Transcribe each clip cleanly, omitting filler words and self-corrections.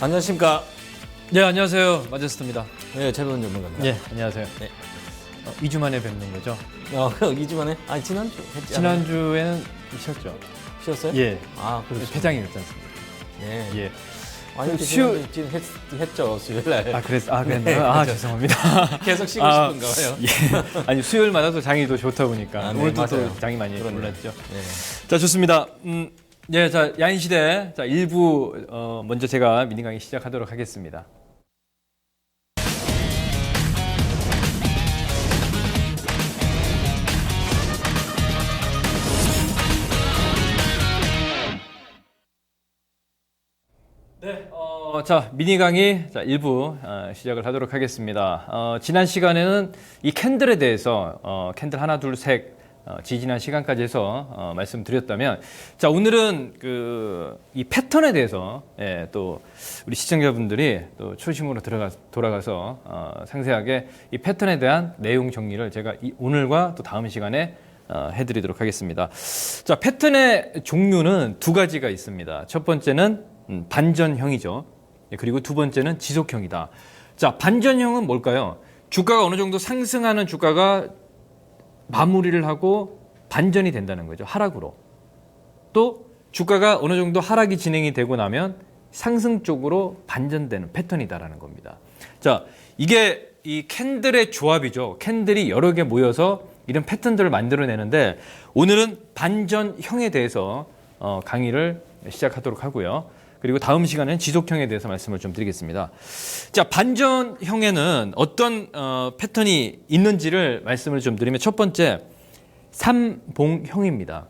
안녕하십니까. 네, 안녕하세요. 마제스트입니다. 네, 최도원 전문가입니다. 네, 안녕하세요. 네. 2주 만에 뵙는 거죠? 2주 만에? 아니, 지난주 했지 않아요? 지난주에는 쉬었죠? 쉬었어요? 예. 아, 그렇죠. 폐장이었지 않습니까? 네. 예. 아니, 수요- 지금 했죠, 수요일날. 그랬나요? 아, 죄송합니다. 계속 쉬고 아, 싶은가 봐요. 예. 아니, 수요일마다 또 장이 더 좋다 보니까. 아, 네, 오늘도 맞아요. 또 장이 많이 그렇네요. 올랐죠. 네. 자, 좋습니다. 예, 자, 야인시대. 자, 1부, 먼저 제가 미니 강의 시작하도록 하겠습니다. 네, 자, 미니 강의 자, 1부 시작을 하도록 하겠습니다. 지난 시간에는 이 캔들에 대해서 캔들 하나, 둘, 셋 지지난 시간까지 해서 말씀드렸다면 자, 오늘은 이 패턴에 대해서 또 우리 시청자분들이 또 초심으로 돌아가서 상세하게 이 패턴에 대한 내용 정리를 제가 오늘과 또 다음 시간에 해드리도록 하겠습니다. 자, 패턴의 종류는 두 가지가 있습니다. 첫 번째는 반전형이죠. 그리고 두 번째는 지속형이다. 자, 반전형은 뭘까요? 주가가 어느 정도 상승하는 주가가 마무리를 하고 반전이 된다는 거죠. 하락으로. 또 주가가 어느 정도 하락이 진행이 되고 나면 상승 쪽으로 반전되는 패턴이다라는 겁니다. 자, 이게 이 캔들의 조합이죠. 캔들이 여러 개 모여서 이런 패턴들을 만들어내는데 오늘은 반전형에 대해서 강의를 시작하도록 하고요. 그리고 다음 시간에는 지속형에 대해서 말씀을 좀 드리겠습니다. 자, 반전형에는 어떤 패턴이 있는지를 말씀을 좀 드리면 첫 번째, 삼봉형입니다.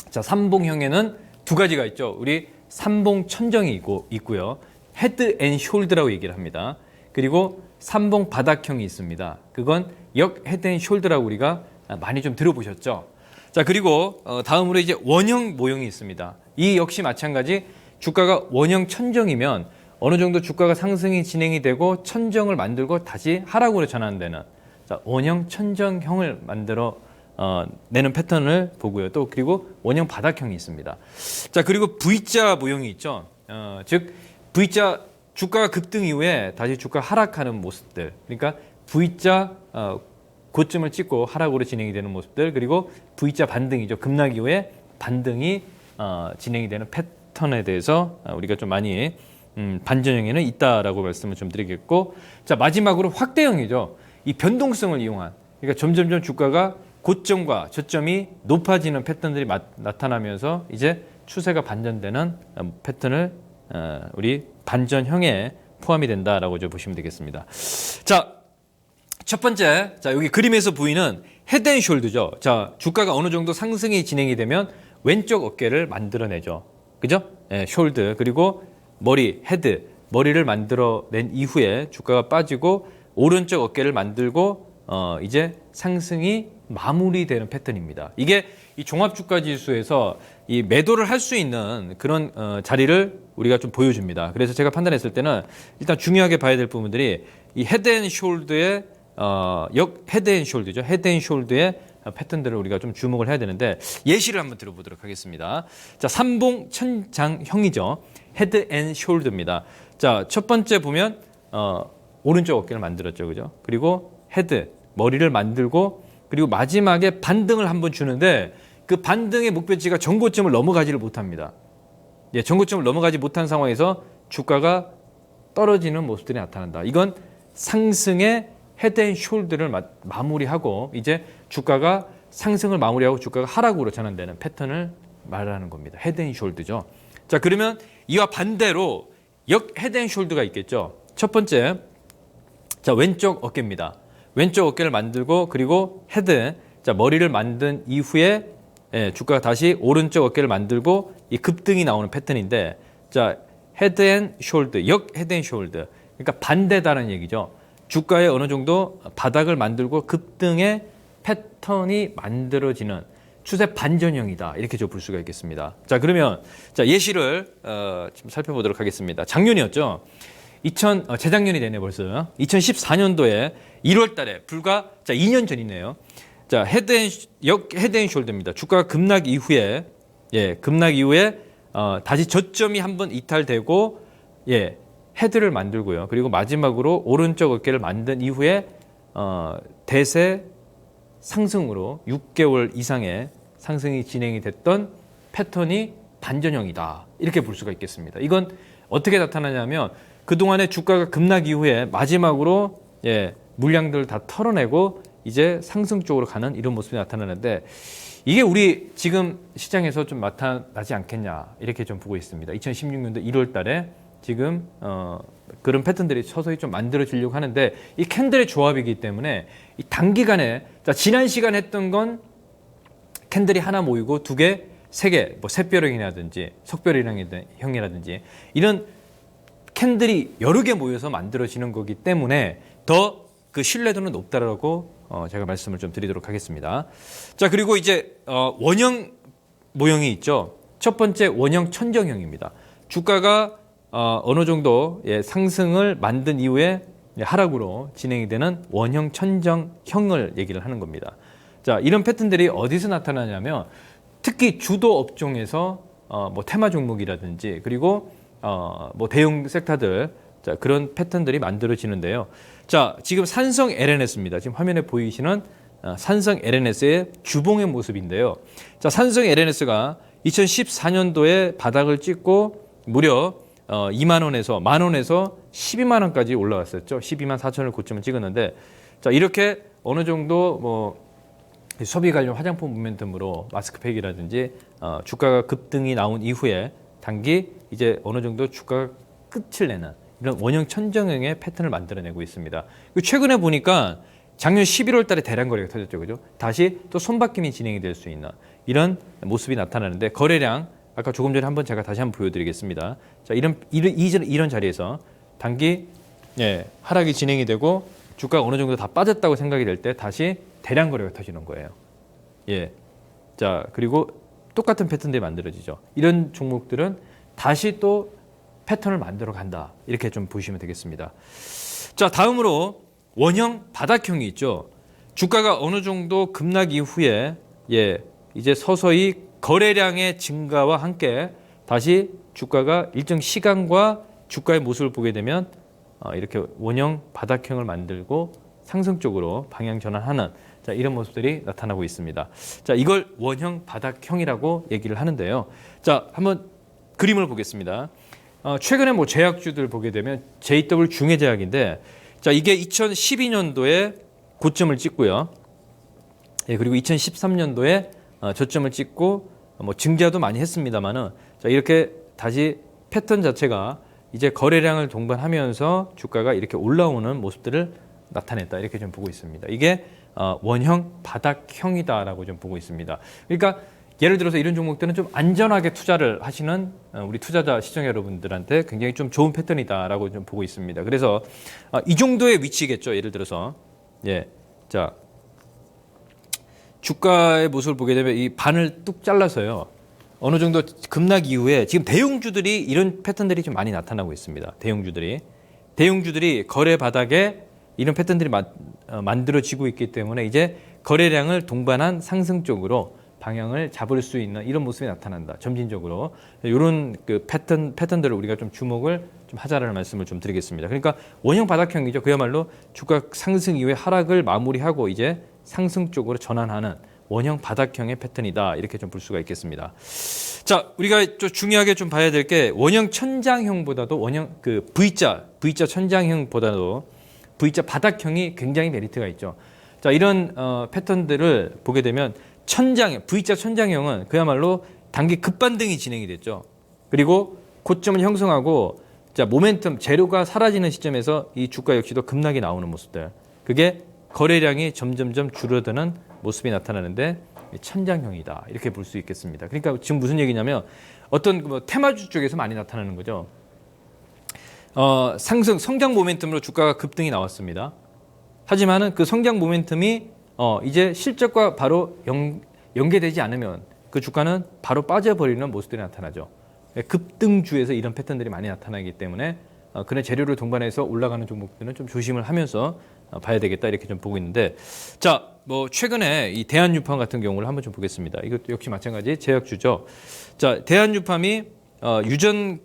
자, 삼봉형에는 두 가지가 있죠. 우리 삼봉천정이 있고요. 헤드 앤 숄드라고 얘기를 합니다. 그리고 삼봉바닥형이 있습니다. 그건 역 헤드 앤 숄드라고 우리가 많이 좀 들어보셨죠. 자, 그리고 다음으로 이제 원형 모형이 있습니다. 이 역시 마찬가지 주가가 원형 천정이면 어느 정도 주가가 상승이 진행이 되고 천정을 만들고 다시 하락으로 전환되는 자, 원형 천정형을 만들어 내는 패턴을 보고요. 또 그리고 원형 바닥형이 있습니다. 자, 그리고 V자 모형이 있죠. 즉 V자 주가가 급등 이후에 다시 주가 하락하는 모습들. 그러니까 V자 고점을 찍고 하락으로 진행이 되는 모습들. 그리고 V자 반등이죠. 급락 이후에 반등이 진행이 되는 패턴에 대해서 우리가 좀 많이 반전형에는 있다라고 말씀을 좀 드리겠고, 자, 마지막으로 확대형이죠. 이 변동성을 이용한, 그러니까 점점점 주가가 고점과 저점이 높아지는 패턴들이 나타나면서 이제 추세가 반전되는 패턴을 우리 반전형에 포함이 된다라고 좀 보시면 되겠습니다. 자, 첫 번째, 자, 여기 그림에서 보이는 헤드 앤 숄드죠. 자, 주가가 어느 정도 상승이 진행이 되면 왼쪽 어깨를 만들어내죠. 그죠? 예, 숄드. 그리고 머리, 헤드. 머리를 만들어낸 이후에 주가가 빠지고 오른쪽 어깨를 만들고 이제 상승이 마무리되는 패턴입니다. 이게 이 종합주가 지수에서 이 매도를 할 수 있는 그런 자리를 우리가 좀 보여줍니다. 그래서 제가 판단했을 때는 일단 중요하게 봐야 될 부분들이 이 헤드 앤 숄드의 헤드 앤 숄드죠. 헤드 앤 숄드의 패턴들을 우리가 좀 주목을 해야 되는데 예시를 한번 들어보도록 하겠습니다. 자, 삼봉천장형이죠. 헤드 앤 숄드입니다. 자, 첫 번째 보면 오른쪽 어깨를 만들었죠, 그죠? 그리고 헤드 머리를 만들고 그리고 마지막에 반등을 한번 주는데 그 반등의 목표치가 전고점을 넘어가지를 못합니다. 예, 전고점을 넘어가지 못한 상황에서 주가가 떨어지는 모습들이 나타난다. 이건 상승의 헤드 앤 숄드를 마무리하고 이제 주가가 상승을 마무리하고 주가가 하락으로 전환되는 패턴을 말하는 겁니다. 헤드 앤 숄드죠. 자, 그러면 이와 반대로 역 헤드 앤 숄드가 있겠죠. 첫 번째, 자, 왼쪽 어깨입니다. 왼쪽 어깨를 만들고 그리고 헤드, 자, 머리를 만든 이후에 주가가 다시 오른쪽 어깨를 만들고 이 급등이 나오는 패턴인데, 자, 헤드 앤 숄드, 역 헤드 앤 숄드. 그러니까 반대다는 얘기죠. 주가에 어느 정도 바닥을 만들고 급등의 패턴이 만들어지는 추세 반전형이다. 이렇게 좀 볼 수가 있겠습니다. 자, 그러면 자, 예시를 좀 살펴보도록 하겠습니다. 작년이었죠. 재작년이 되네 벌써. 2014년도에 1월 달에 불과 자, 2년 전이네요. 자, 헤드 앤 숄더입니다. 주가가 급락 이후에 급락 이후에 다시 저점이 한번 이탈되고 헤드를 만들고요. 그리고 마지막으로 오른쪽 어깨를 만든 이후에 대세 상승으로 6개월 이상의 상승이 진행이 됐던 패턴이 반전형이다. 이렇게 볼 수가 있겠습니다. 이건 어떻게 나타나냐면 그동안에 주가가 급락 이후에 마지막으로 물량들을 다 털어내고 이제 상승 쪽으로 가는 이런 모습이 나타나는데 이게 우리 지금 시장에서 좀 나타나지 않겠냐 이렇게 좀 보고 있습니다. 2016년도 1월 달에 지금 그런 패턴들이 서서히 좀 만들어지려고 하는데 이 캔들의 조합이기 때문에 이 단기간에 지난 시간 했던 건 캔들이 하나 모이고 두 개, 세 개, 뭐 샛별형이라든지 석별형이라든지 이런 캔들이 여러 개 모여서 만들어지는 거기 때문에 더 그 신뢰도는 높다라고 제가 말씀을 좀 드리도록 하겠습니다. 자, 그리고 이제 원형 모형이 있죠. 첫 번째 원형 천정형입니다. 주가가 어느 정도 상승을 만든 이후에 하락으로 진행이 되는 원형 천정형을 얘기를 하는 겁니다. 자, 이런 패턴들이 어디서 나타나냐면 특히 주도 업종에서 뭐 테마 종목이라든지 그리고 뭐 대형 섹터들 자, 그런 패턴들이 만들어지는데요. 자, 지금 산성 LNS입니다. 지금 화면에 보이시는 산성 LNS의 주봉의 모습인데요. 자, 산성 LNS가 2014년도에 바닥을 찍고 무려 2만 원에서 만 원에서 12만 원까지 올라왔었죠. 12만 4천을 고점을 찍었는데 자, 이렇게 어느 정도 뭐 소비 관련 화장품 모멘텀으로 마스크팩이라든지 주가가 급등이 나온 이후에 단기 이제 어느 정도 주가가 끝을 내는 이런 원형 천정형의 패턴을 만들어내고 있습니다. 최근에 보니까 작년 11월 달에 대량 거래가 터졌죠. 그죠? 다시 또 손바뀜이 진행이 될 수 있는 이런 모습이 나타나는데 거래량 아까 조금 전에 한번 제가 다시 한번 보여드리겠습니다. 자, 이런 자리에서 단기 하락이 진행이 되고 주가가 어느 정도 다 빠졌다고 생각이 될 때 다시 대량 거래가 터지는 거예요. 자, 그리고 똑같은 패턴들이 만들어지죠. 이런 종목들은 다시 또 패턴을 만들어 간다. 이렇게 좀 보시면 되겠습니다. 자, 다음으로 원형 바닥형이 있죠. 주가가 어느 정도 급락 이후에 이제 서서히 거래량의 증가와 함께 다시 주가가 일정 시간과 주가의 모습을 보게 되면 이렇게 원형 바닥형을 만들고 상승 쪽으로 방향 전환하는 자, 이런 모습들이 나타나고 있습니다. 자, 이걸 원형 바닥형이라고 얘기를 하는데요. 자, 한번 그림을 보겠습니다. 최근에 뭐 제약주들 보게 되면 JW 중해제약인데 자, 이게 2012년도에 고점을 찍고요. 그리고 2013년도에 저점을 찍고 뭐 증자도 많이 했습니다만은 자, 이렇게 다시 패턴 자체가 이제 거래량을 동반하면서 주가가 이렇게 올라오는 모습들을 나타냈다. 이렇게 좀 보고 있습니다. 이게 원형 바닥형이다라고 좀 보고 있습니다. 그러니까 예를 들어서 이런 종목들은 좀 안전하게 투자를 하시는 우리 투자자 시청자 여러분들한테 굉장히 좀 좋은 패턴이다라고 좀 보고 있습니다. 그래서 이 정도의 위치겠죠. 예를 들어서 자, 주가의 모습을 보게 되면 이 반을 뚝 잘라서요. 어느 정도 급락 이후에 지금 대형주들이 이런 패턴들이 좀 많이 나타나고 있습니다. 대형주들이 거래 바닥에 이런 패턴들이 만들어지고 있기 때문에 이제 거래량을 동반한 상승 쪽으로 방향을 잡을 수 있는 이런 모습이 나타난다. 점진적으로 이런 그 패턴들을 우리가 좀 주목을 좀 하자라는 말씀을 좀 드리겠습니다. 그러니까 원형 바닥형이죠. 그야말로 주가 상승 이후에 하락을 마무리하고 이제 상승 쪽으로 전환하는 원형 바닥형의 패턴이다. 이렇게 좀 볼 수가 있겠습니다. 자, 우리가 좀 중요하게 좀 봐야 될 게 원형 천장형보다도 원형 그 V자 천장형보다도 V자 바닥형이 굉장히 메리트가 있죠. 자, 이런 패턴들을 보게 되면 V자 천장형은 그야말로 단기 급반등이 진행이 됐죠. 그리고 고점을 형성하고 자, 모멘텀 재료가 사라지는 시점에서 이 주가 역시도 급락이 나오는 모습들. 그게 거래량이 점점점 줄어드는 모습이 나타나는데 천장형이다. 이렇게 볼 수 있겠습니다. 그러니까 지금 무슨 얘기냐면 어떤 뭐 테마주 쪽에서 많이 나타나는 거죠. 성장 모멘텀으로 주가가 급등이 나왔습니다. 하지만은 그 성장 모멘텀이 이제 실적과 바로 연계되지 않으면 그 주가는 바로 빠져버리는 모습들이 나타나죠. 급등주에서 이런 패턴들이 많이 나타나기 때문에 그런 재료를 동반해서 올라가는 종목들은 좀 조심을 하면서 봐야 되겠다 이렇게 좀 보고 있는데 자, 뭐 최근에 이 대한유팜 같은 경우를 한번 좀 보겠습니다. 이것도 역시 마찬가지 제약주죠. 자, 대한유팜이 유전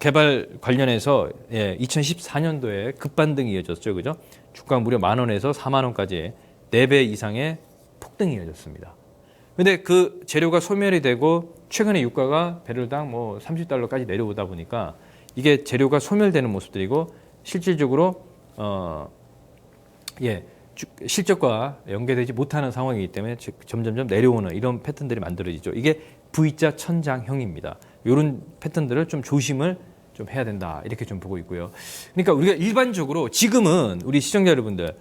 개발 관련해서 2014년도에 급반등이 이어졌죠. 그죠? 주가 무려 10,000원에서 40,000원까지 4배 이상의 폭등이 이어졌습니다. 근데 그 재료가 소멸이 되고 최근에 유가가 배럴당 뭐 $30까지 내려오다 보니까 이게 재료가 소멸되는 모습들이고 실질적으로 실적과 연계되지 못하는 상황이기 때문에 점점점 내려오는 이런 패턴들이 만들어지죠. 이게 V자 천장형입니다. 이런 패턴들을 좀 조심을 좀 해야 된다 이렇게 좀 보고 있고요. 그러니까 우리가 일반적으로 지금은 우리 시청자 여러분들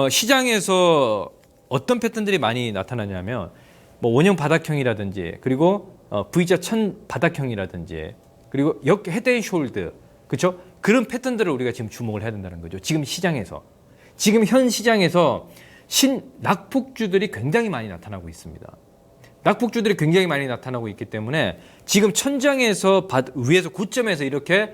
시장에서 어떤 패턴들이 많이 나타나냐면 뭐 원형 바닥형이라든지 그리고 V자 천 바닥형이라든지 그리고 역 헤드앤숄드 그렇죠? 그런 패턴들을 우리가 지금 주목을 해야 된다는 거죠. 지금 시장에서 지금 현 시장에서 낙폭주들이 굉장히 많이 나타나고 있습니다. 낙폭주들이 굉장히 많이 나타나고 있기 때문에 지금 천장에서 위에서 고점에서 이렇게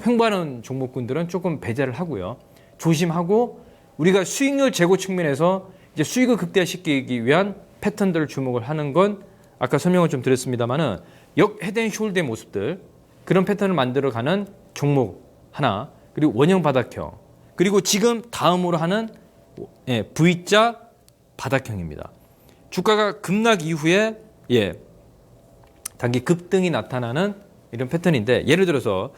횡보하는 종목군들은 조금 배제를 하고요. 조심하고 우리가 수익률 제고 측면에서 이제 수익을 극대화시키기 위한 패턴들을 주목을 하는 건 아까 설명을 좀 드렸습니다만은 역 헤드앤숄더의 모습들 그런 패턴을 만들어가는 종목 하나 그리고 원형 바닥형 그리고 지금 다음으로 하는 V자 바닥형입니다. 주가가 급락 이후에 단기 급등이 나타나는 이런 패턴인데 예를 들어서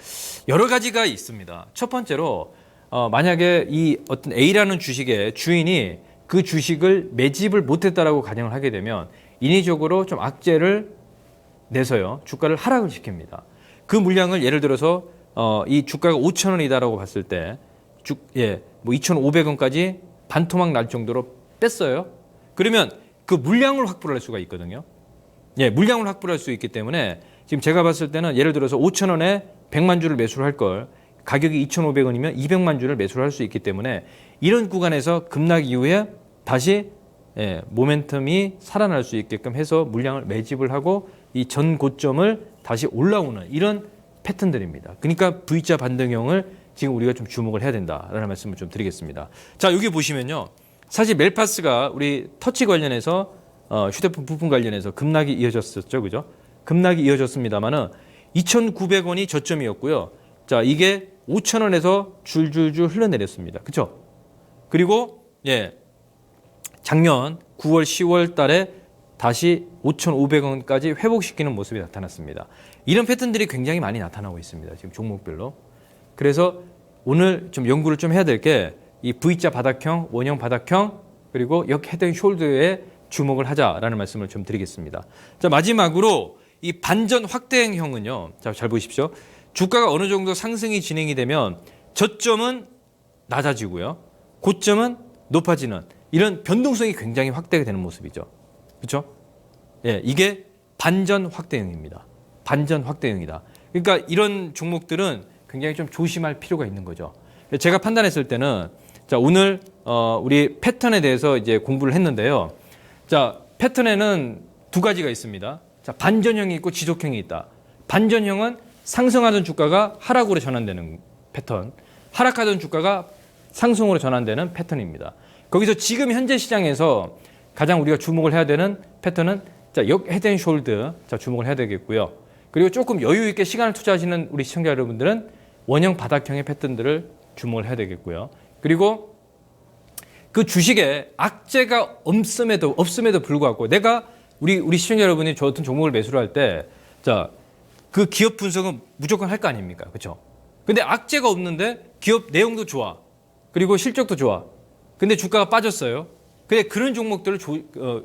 여러 가지가 있습니다. 첫 번째로 만약에 이 어떤 A라는 주식의 주인이 그 주식을 매집을 못했다라고 가정을 하게 되면 인위적으로 좀 악재를 내서요 주가를 하락을 시킵니다. 그 물량을 예를 들어서 이 주가가 5,000원이다라고 봤을 때 뭐 2,500원까지 반토막 날 정도로 뺐어요. 그러면 그 물량을 확보를 할 수가 있거든요. 물량을 확보를 할 수 있기 때문에 지금 제가 봤을 때는 예를 들어서 5,000원에 100만 주를 매수를 할 걸 가격이 2,500원이면 200만 주를 매수를 할 수 있기 때문에 이런 구간에서 급락 이후에 다시 모멘텀이 살아날 수 있게끔 해서 물량을 매집을 하고 이 전 고점을 다시 올라오는 이런 패턴들입니다. 그러니까 V자 반등형을 지금 우리가 좀 주목을 해야 된다라는 말씀을 좀 드리겠습니다. 자, 여기 보시면요. 사실 멜파스가 우리 터치 관련해서 휴대폰 부품 관련해서 급락이 이어졌었죠. 그죠? 급락이 이어졌습니다만은 2,900원이 저점이었고요. 자, 이게 5,000원에서 줄줄줄 흘러내렸습니다. 그렇죠? 그리고 작년 9월, 10월 달에 다시 5,500원까지 회복시키는 모습이 나타났습니다. 이런 패턴들이 굉장히 많이 나타나고 있습니다. 지금 종목별로. 그래서 오늘 좀 연구를 좀 해야 될 게 이 V자 바닥형, 원형 바닥형, 그리고 역 헤드앤숄더에 주목을 하자라는 말씀을 좀 드리겠습니다. 자, 마지막으로 이 반전 확대형은요. 자, 잘 보십시오. 주가가 어느 정도 상승이 진행이 되면 저점은 낮아지고요. 고점은 높아지는 이런 변동성이 굉장히 확대가 되는 모습이죠. 그렇죠? 이게 반전 확대형입니다. 반전 확대형이다. 그러니까 이런 종목들은 굉장히 좀 조심할 필요가 있는 거죠. 제가 판단했을 때는 자, 오늘 우리 패턴에 대해서 이제 공부를 했는데요. 자, 패턴에는 두 가지가 있습니다. 자, 반전형이 있고 지속형이 있다. 반전형은 상승하던 주가가 하락으로 전환되는 패턴, 하락하던 주가가 상승으로 전환되는 패턴입니다. 거기서 지금 현재 시장에서 가장 우리가 주목을 해야 되는 패턴은 자, 역 헤드앤숄더 자, 주목을 해야 되겠고요. 그리고 조금 여유 있게 시간을 투자하시는 우리 시청자 여러분들은 원형 바닥형의 패턴들을 주목을 해야 되겠고요. 그리고 그 주식에 악재가 없음에도 불구하고 내가 우리 시청자 여러분이 저 어떤 종목을 매수를 할 때 자, 그 기업 분석은 무조건 할 거 아닙니까? 그렇죠? 근데 악재가 없는데 기업 내용도 좋아. 그리고 실적도 좋아. 근데 주가가 빠졌어요. 근데 그런 종목들을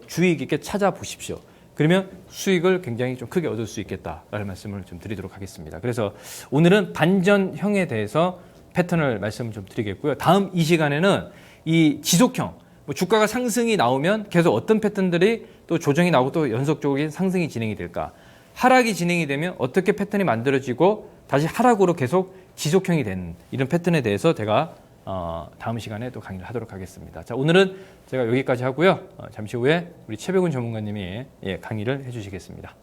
주의 깊게 찾아보십시오. 그러면 수익을 굉장히 좀 크게 얻을 수 있겠다라는 말씀을 좀 드리도록 하겠습니다. 그래서 오늘은 반전형에 대해서 패턴을 말씀을 좀 드리겠고요. 다음 이 시간에는 이 지속형, 뭐 주가가 상승이 나오면 계속 어떤 패턴들이 또 조정이 나오고 또 연속적인 상승이 진행이 될까? 하락이 진행이 되면 어떻게 패턴이 만들어지고 다시 하락으로 계속 지속형이 되는 이런 패턴에 대해서 제가 다음 시간에 또 강의를 하도록 하겠습니다. 자, 오늘은 제가 여기까지 하고요. 잠시 후에 우리 최백운 전문가님이 강의를 해주시겠습니다.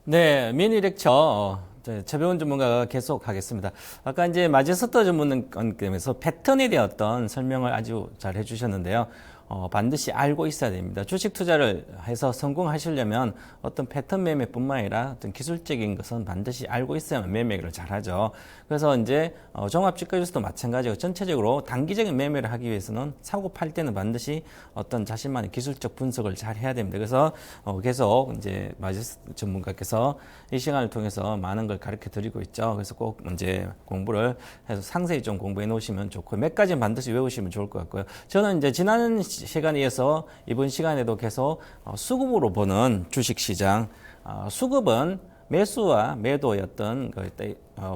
네, 미니 렉처 최병훈 전문가가 계속하겠습니다. 아까 이제 마제스터 전문가님께서 패턴에 대한 어떤 설명을 아주 잘 해주셨는데요. 반드시 알고 있어야 됩니다. 주식 투자를 해서 성공하시려면 어떤 패턴 매매뿐만 아니라 어떤 기술적인 것은 반드시 알고 있어야만 매매를 잘하죠. 그래서 이제 종합주가지수도 마찬가지고 전체적으로 단기적인 매매를 하기 위해서는 사고 팔 때는 반드시 어떤 자신만의 기술적 분석을 잘 해야 됩니다. 그래서 계속 이제 마지스 전문가께서 이 시간을 통해서 많은 걸 가르쳐 드리고 있죠. 그래서 꼭 이제 공부를 해서 상세히 좀 공부해 놓으시면 좋고 몇 가지는 반드시 외우시면 좋을 것 같고요. 저는 이제 지난 시간에 이어서 이번 시간에도 계속 수급으로 보는 주식시장, 수급은 매수와 매도의 어떤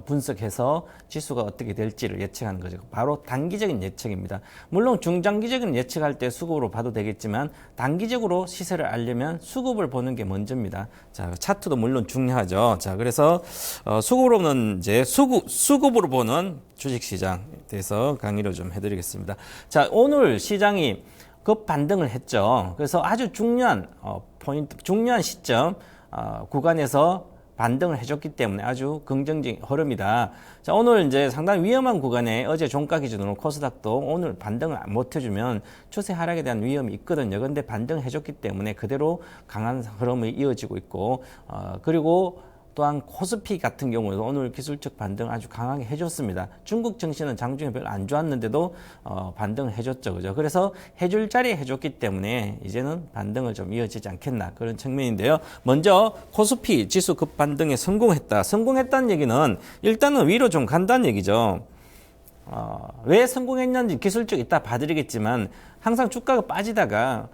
분석해서 지수가 어떻게 될지를 예측하는 거죠. 바로 단기적인 예측입니다. 물론 중장기적인 예측할 때 수급으로 봐도 되겠지만 단기적으로 시세를 알려면 수급을 보는 게 먼저입니다. 자, 차트도 물론 중요하죠. 자, 그래서 수급으로는 이제 수급으로 보는 주식시장에 대해서 강의를 좀 해드리겠습니다. 자, 오늘 시장이 급반등을 했죠. 그래서 아주 중요한 포인트, 중요한 시점 구간에서 반등을 해줬기 때문에 아주 긍정적인 흐름이다. 자, 오늘 이제 상당히 위험한 구간에 어제 종가 기준으로 코스닥도 오늘 반등을 못 해주면 추세 하락에 대한 위험이 있거든요. 그런데 반등을 해줬기 때문에 그대로 강한 흐름이 이어지고 있고, 그리고 또한 코스피 같은 경우에도 오늘 기술적 반등 아주 강하게 해줬습니다. 중국 증시는 장중에 별로 안 좋았는데도 반등을 해줬죠. 그죠? 그래서 해줄 자리에 해줬기 때문에 이제는 반등을 좀 이어지지 않겠나 그런 측면인데요. 먼저 코스피 지수 급반등에 성공했다. 성공했다는 얘기는 일단은 위로 좀 간다는 얘기죠. 왜 성공했는지 기술적 이따 봐드리겠지만 항상 주가가 빠지다가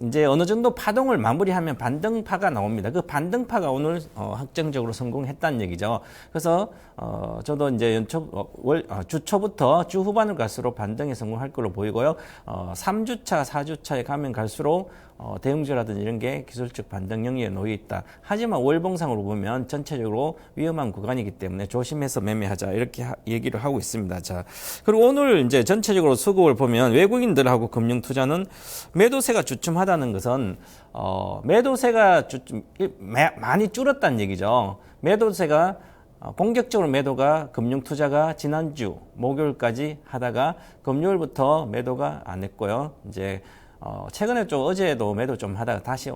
이제 어느 정도 파동을 마무리하면 반등파가 나옵니다. 그 반등파가 오늘 확정적으로 성공했다는 얘기죠. 그래서 저도 이제 주초부터 주 후반을 갈수록 반등에 성공할 걸로 보이고요. 3주차, 4주차에 가면 갈수록 대형주라든지 이런 게 기술적 반등 영역에 놓여 있다. 하지만 월봉상으로 보면 전체적으로 위험한 구간이기 때문에 조심해서 매매하자 이렇게 얘기를 하고 있습니다. 자, 그리고 오늘 이제 전체적으로 수급을 보면 외국인들하고 금융 투자는 매도세가 주춤하다는 것은 매도세가 많이 줄었다는 얘기죠. 매도세가 공격적으로 매도가 금융투자가 지난주 목요일까지 하다가 금요일부터 매도가 안 했고요. 이제 최근에 좀 어제도 매도 좀 하다가 다시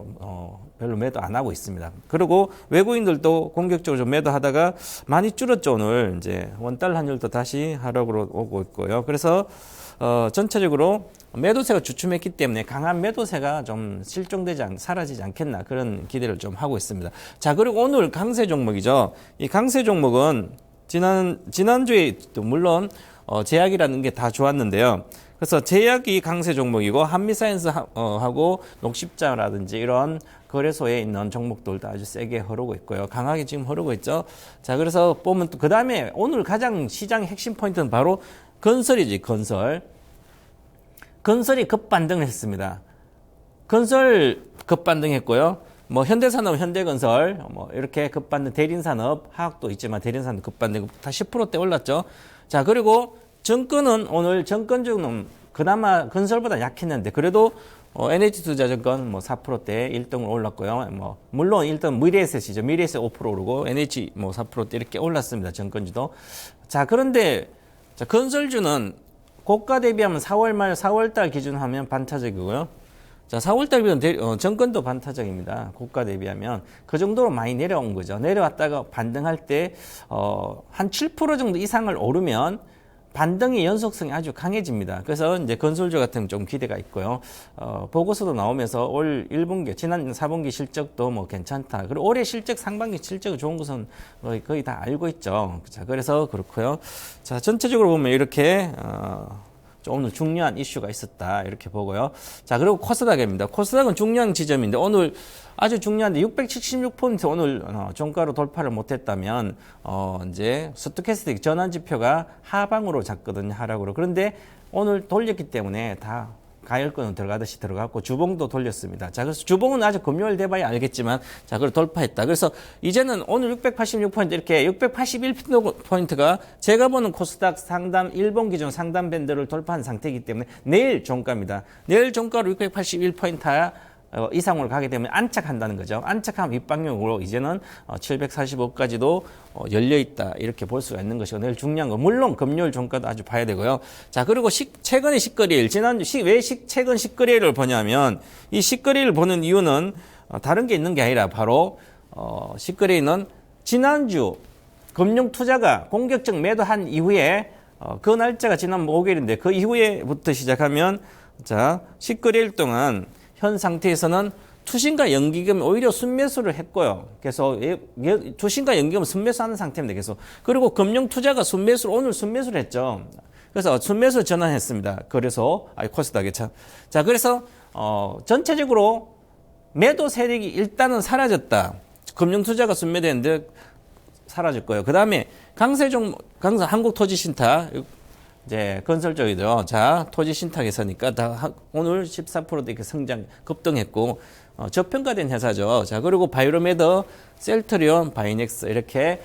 별로 매도 안 하고 있습니다. 그리고 외국인들도 공격적으로 좀 매도하다가 많이 줄었죠. 오늘 이제 원달러 환율도 다시 하락으로 오고 있고요. 그래서 전체적으로 매도세가 주춤했기 때문에 강한 매도세가 좀 사라지지 않겠나 그런 기대를 좀 하고 있습니다. 자, 그리고 오늘 강세 종목이죠. 이 강세 종목은 지난주에 물론 제약이라는 게 다 좋았는데요. 그래서 제약이 강세 종목이고 한미사이언스하고 녹십자라든지 이런 거래소에 있는 종목들도 아주 세게 흐르고 있고요. 강하게 지금 흐르고 있죠. 자, 그래서 보면 또 그 다음에 오늘 가장 시장의 핵심 포인트는 바로 건설이지, 건설. 건설이 급반등을 했습니다. 건설 급반등했고요. 뭐 현대산업, 현대건설, 뭐 이렇게 급반등, 대린산업, 화학도 있지만 대린산업 급반등 다 10%대 올랐죠. 자, 그리고 정권은 오늘 정권주는 그나마 건설보다 약했는데 그래도 NH투자증권 뭐 4%대 1등으로 올랐고요. 뭐 물론 1등 미래에셋이죠. 미래에셋 5% 오르고 NH 뭐 4%대 이렇게 올랐습니다. 정권주도. 자, 그런데 자, 건설주는 고가 대비하면 4월 말 4월 달 기준으로 하면 반타적이고요. 자, 4월 달 비는 정권도 반타적입니다. 고가 대비하면 그 정도로 많이 내려온 거죠. 내려왔다가 반등할 때 한 7% 정도 이상을 오르면 반등의 연속성이 아주 강해집니다. 그래서 이제 건설주 같은 좀 기대가 있고요. 보고서도 나오면서 올 1분기, 지난 4분기 실적도 뭐 괜찮다. 그리고 올해 실적, 상반기 실적이 좋은 것은 거의 다 알고 있죠. 자, 그래서 그렇고요. 자, 전체적으로 보면 이렇게 오늘 중요한 이슈가 있었다 이렇게 보고요. 자, 그리고 코스닥입니다. 코스닥은 중요한 지점인데 오늘 아주 중요한데 676포인트 오늘 종가로 돌파를 못했다면 이제 스토캐스틱 전환 지표가 하방으로 잤거든요. 하락으로. 그런데 오늘 돌렸기 때문에 다 가열권은 들어가듯이 들어갔고 주봉도 돌렸습니다. 자, 그래서 주봉은 아직 금요일 돼봐야 알겠지만 자, 그걸 돌파했다. 그래서 이제는 오늘 686포인트 이렇게 681포인트가 제가 보는 코스닥 상담 일본 기준 상담 밴드를 돌파한 상태이기 때문에 내일 종가입니다. 내일 종가로 681포인트 이상으로 가게 되면 안착한다는 거죠. 안착하면 입방용으로 이제는 745까지도 열려 있다 이렇게 볼 수가 있는 것이고 내일 중요한 거 물론 금요일 종가도 아주 봐야 되고요. 자 그리고 최근의 식거리일 지난주 왜 최근 식거리일을 보냐면 이 식거리일을 보는 이유는 다른 게 있는 게 아니라 바로 식거리일은 지난주 금융투자가 공격적 매도한 이후에 그 날짜가 지난 목요일인데 그 이후에부터 시작하면 자 식거리일 동안 현 상태에서는 투신과 연기금 오히려 순매수를 했고요. 그래서 투신과 연기금 순매수하는 상태입니다. 계속. 그리고 금융투자가 오늘 순매수를 했죠. 그래서 순매수 전환했습니다. 그래서 코스닥에 참. 자 그래서 전체적으로 매도 세력이 일단은 사라졌다. 금융투자가 순매도했는데 사라졌고요. 그 다음에 한국토지신탁 이제 건설 쪽이죠. 자, 토지 신탁에서니까 다 오늘 14%도 이렇게 성장 급등했고 저평가된 회사죠. 자, 그리고 바이오메드, 셀트리온, 바이넥스 이렇게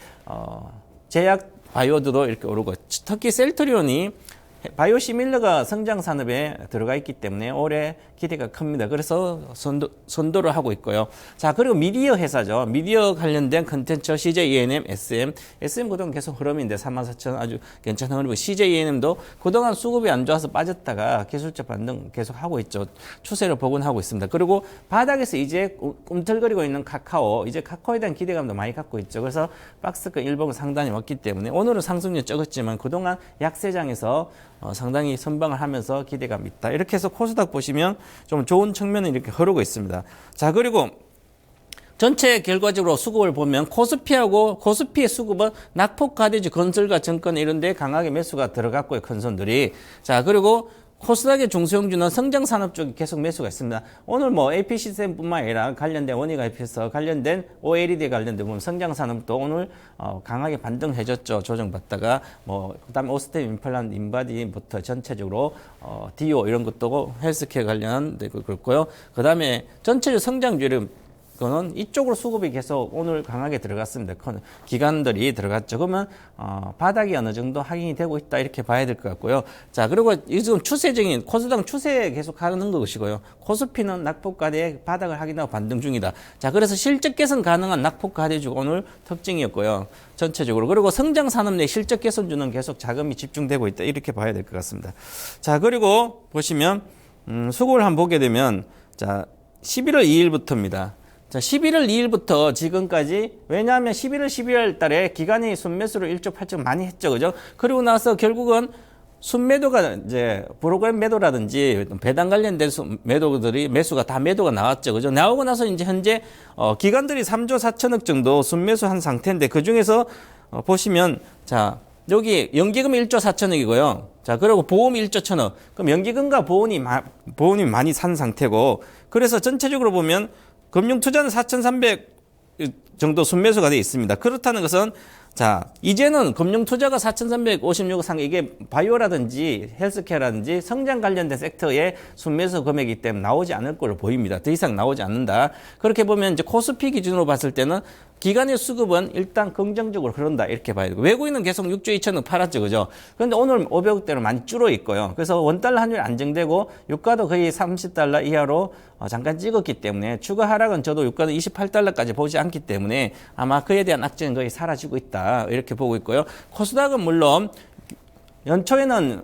제약 바이오드도 이렇게 오르고 특히 셀트리온이 바이오 시밀러가 성장 산업에 들어가 있기 때문에 올해 기대가 큽니다. 그래서 선도를 하고 있고요. 자, 그리고 미디어 회사죠. 미디어 관련된 컨텐츠 CJ ENM, SM 그동안 계속 흐름인데 34,000 아주 괜찮은 흐름이고 CJ ENM도 그동안 수급이 안 좋아서 빠졌다가 기술적 반등 계속 하고 있죠. 추세를 복원하고 있습니다. 그리고 바닥에서 이제 꿈틀거리고 있는 카카오, 이제 카카오에 대한 기대감도 많이 갖고 있죠. 그래서 박스권 일봉은 상단이 왔기 때문에 오늘은 상승률 적었지만 그동안 약세장에서 상당히 선방을 하면서 기대감 있다. 이렇게 해서 코스닥 보시면 좀 좋은 측면이 이렇게 흐르고 있습니다. 자, 그리고 전체 결과적으로 수급을 보면 코스피의 수급은 낙폭 가디지 건설과 증권 이런 데 강하게 매수가 들어갔고요. 큰 손들이. 자, 그리고 코스닥의 중소형주는 성장산업 쪽에 계속 매수가 있습니다. 오늘 뭐 APCSM뿐만 아니라 관련된 원익IP에서 관련된 OLED 관련된 보면 성장산업도 오늘 강하게 반등해줬죠. 조정받다가 그다음에 오스템 임플란트 인바디부터 전체적으로 디오 이런 것도 헬스케어 관련되고 그렇고요. 그다음에 전체적 성장주를 그거는 이쪽으로 수급이 계속 오늘 강하게 들어갔습니다. 기관들이 들어갔죠. 그러면 바닥이 어느 정도 확인이 되고 있다 이렇게 봐야 될 것 같고요. 자 그리고 지금 추세적인 코스닥 추세 계속 하는 것이고요. 코스피는 낙폭가대의 바닥을 확인하고 반등 중이다. 자 그래서 실적 개선 가능한 낙폭가대주가 오늘 특징이었고요. 전체적으로 그리고 성장 산업 내 실적 개선주는 계속 자금이 집중되고 있다 이렇게 봐야 될 것 같습니다. 자 그리고 보시면 수급을 한번 보게 되면 자 11월 2일부터입니다. 자, 11월 2일부터 지금까지, 왜냐하면 11월, 12월 달에 기관이 순매수를 1조 8천 많이 했죠. 그죠? 그리고 나서 결국은 순매도가 이제 프로그램 매도라든지 배당 관련된 매수가 다 매도가 나왔죠. 그죠? 나오고 나서 이제 현재, 기관들이 3조 4천억 정도 순매수 한 상태인데 그 중에서 보시면, 자, 여기 연기금 1조 4천억이고요. 자, 그리고 보험 1조 1천억. 그럼 연기금과 보험이 많이 산 상태고, 그래서 전체적으로 보면 금융투자는 4,300 정도 순매수가 되어 있습니다. 그렇다는 것은 자 이제는 금융투자가 4,356억 상 이게 바이오라든지 헬스케어라든지 성장 관련된 섹터의 순매수 금액이기 때문에 나오지 않을 걸로 보입니다. 더 이상 나오지 않는다. 그렇게 보면 이제 코스피 기준으로 봤을 때는 기관의 수급은 일단 긍정적으로 흐른다 이렇게 봐야 되고 외국인은 계속 6조 2천억 팔았죠. 그죠? 그런데 오늘 500억대로 많이 줄어 있고요. 그래서 원달러 환율 안정되고 유가도 거의 30달러 이하로 잠깐 찍었기 때문에 추가 하락은 저도 유가는 28달러까지 보지 않기 때문에 아마 그에 대한 악재는 거의 사라지고 있다 이렇게 보고 있고요. 코스닥은 물론 연초에는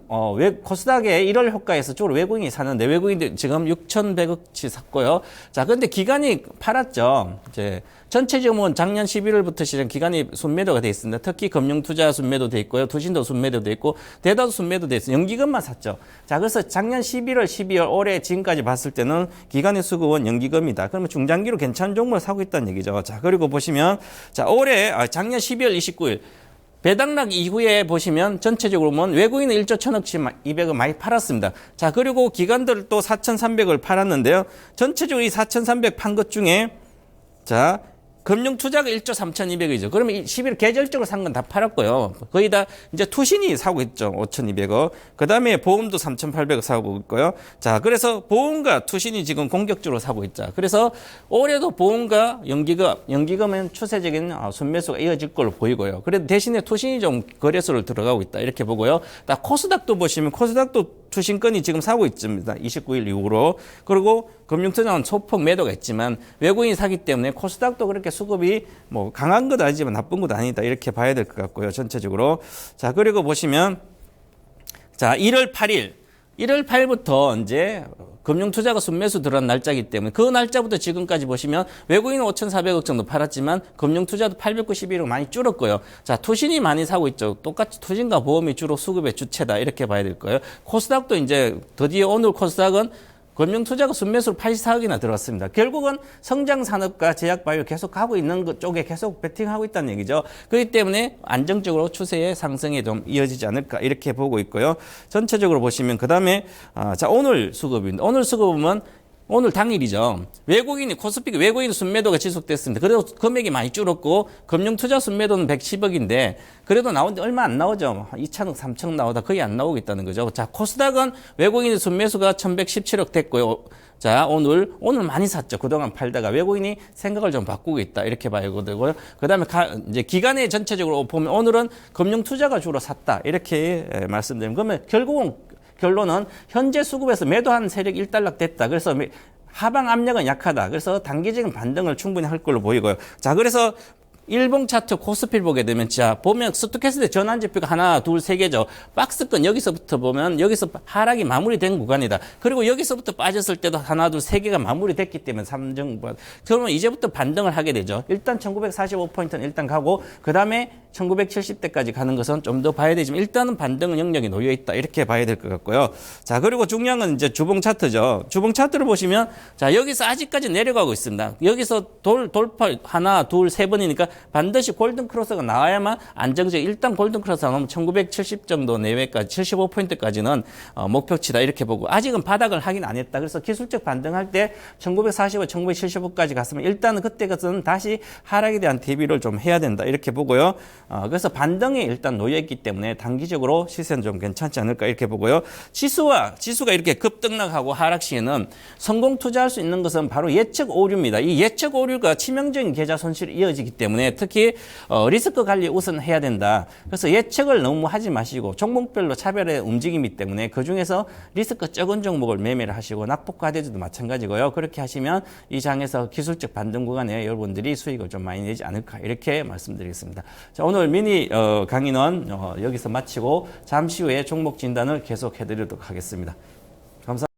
코스닥의 1월 효과에서 쪽으로 외국인이 사는데 외국인들 지금 6,100억치 샀고요. 자, 그런데 기관이 팔았죠. 이제 전체적으로 작년 11월부터 시작 기관이 순매도가 돼 있습니다. 특히 금융투자 순매도 돼 있고요. 투신도 순매도 돼 있고 대다수 순매도 돼 있어요. 연기금만 샀죠. 자, 그래서 작년 11월, 12월 올해 지금까지 봤을 때는 기관의 수급은 연기금이다. 그러면 중장기로 괜찮은 종목을 사고 있다는 얘기죠. 자, 그리고 보시면 자, 작년 12월 29일 배당락 이후에 보시면 전체적으로 보면 외국인은 1조 1천억치 200을 많이 팔았습니다. 자, 그리고 기관들 또 4,300을 팔았는데요. 전체적으로 이 4,300 판 것 중에 자, 금융투자가 1조 3,200이죠. 그러면 11월 계절적으로 산 건 다 팔았고요. 거의 다 이제 투신이 사고 있죠. 5,200억. 그 다음에 보험도 3,800억 사고 있고요. 자, 그래서 보험과 투신이 지금 공격적으로 사고 있죠. 그래서 올해도 보험과 연기금은 추세적인 순매수가 이어질 걸로 보이고요. 그래도 대신에 투신이 좀 거래소를 들어가고 있다. 이렇게 보고요. 코스닥도 보시면 코스닥도 추신권이 지금 사고 있습니다. 29일 이후로. 그리고 금융투자는 소폭 매도가 있지만 외국인이 사기 때문에 코스닥도 그렇게 수급이 뭐 강한 것 아니지만 나쁜 것 아니다. 이렇게 봐야 될 것 같고요. 전체적으로. 자, 그리고 보시면 자, 1월 8일부터 이제 금융투자가 순매수 들어간 날짜이기 때문에 그 날짜부터 지금까지 보시면 외국인은 5,400억 정도 팔았지만 금융투자도 891억 많이 줄었고요. 자, 투신이 많이 사고 있죠. 똑같이 투신과 보험이 주로 수급의 주체다. 이렇게 봐야 될 거예요. 코스닥도 이제 드디어 오늘 코스닥은 금융투자가 순매수로 84억이나 들어왔습니다. 결국은 성장산업과 제약바이오 계속 가고 있는 것 쪽에 계속 베팅하고 있다는 얘기죠. 그렇기 때문에 안정적으로 추세의 상승이 좀 이어지지 않을까 이렇게 보고 있고요. 전체적으로 보시면 그 다음에 자 오늘 수급입니다. 오늘 수급은 오늘 당일이죠. 외국인이 코스피 외국인 순매도가 지속됐습니다. 그래도 금액이 많이 줄었고 금융투자 순매도는 110억인데 그래도 나오는데 얼마 안 나오죠. 2천억, 3천억 나오다 거의 안 나오고 있다는 거죠. 자, 코스닥은 외국인 순매수가 1,117억 됐고요. 자, 오늘 많이 샀죠. 그동안 팔다가 외국인이 생각을 좀 바꾸고 있다. 이렇게 봐야 되고요. 그 다음에 이제 기간에 전체적으로 보면 오늘은 금융투자가 주로 샀다. 이렇게 말씀드리면 그러면 결론은 현재 수급에서 매도하는 세력이 일단락됐다. 그래서 하방 압력은 약하다. 그래서 단기적인 반등을 충분히 할 걸로 보이고요. 자, 그래서 일봉 차트 코스피를 보게 되면 자 보면 스토캐스트 전환지표가 하나, 둘, 세 개죠. 박스권 여기서부터 보면 여기서 하락이 마무리된 구간이다. 그리고 여기서부터 빠졌을 때도 하나, 둘, 세 개가 마무리됐기 때문에 그러면 이제부터 반등을 하게 되죠. 일단 1945포인트는 일단 가고 그 다음에 1970대까지 가는 것은 좀 더 봐야 되지만 일단은 반등은 영역이 놓여 있다. 이렇게 봐야 될 것 같고요. 자, 그리고 중요한 건 이제 주봉 차트죠. 주봉 차트를 보시면 자, 여기서 아직까지 내려가고 있습니다. 여기서 돌파 하나, 둘, 세 번이니까 반드시 골든 크로스가 나와야만 안정적. 일단 골든 크로스가 나오면 1970 정도 내외까지 75포인트까지는 목표치다. 이렇게 보고 아직은 바닥을 하긴 안 했다. 그래서 기술적 반등할 때 1945, 1975까지 갔으면 일단은 그때까지는 다시 하락에 대한 대비를 좀 해야 된다. 이렇게 보고요. 그래서 반등이 일단 놓여있기 때문에 단기적으로 시세는 좀 괜찮지 않을까 이렇게 보고요. 지수가 이렇게 급등락하고 하락 시에는 성공 투자할 수 있는 것은 바로 예측 오류입니다. 이 예측 오류가 치명적인 계좌 손실이 이어지기 때문에 특히 리스크 관리 우선 해야 된다. 그래서 예측을 너무 하지 마시고 종목별로 차별의 움직임이기 때문에 그중에서 리스크 적은 종목을 매매를 하시고 낙폭과대주도 마찬가지고요. 그렇게 하시면 이 장에서 기술적 반등 구간에 여러분들이 수익을 좀 많이 내지 않을까 이렇게 말씀드리겠습니다. 자, 오늘 미니 강의는 여기서 마치고 잠시 후에 종목 진단을 계속 해드리도록 하겠습니다. 감사합니다.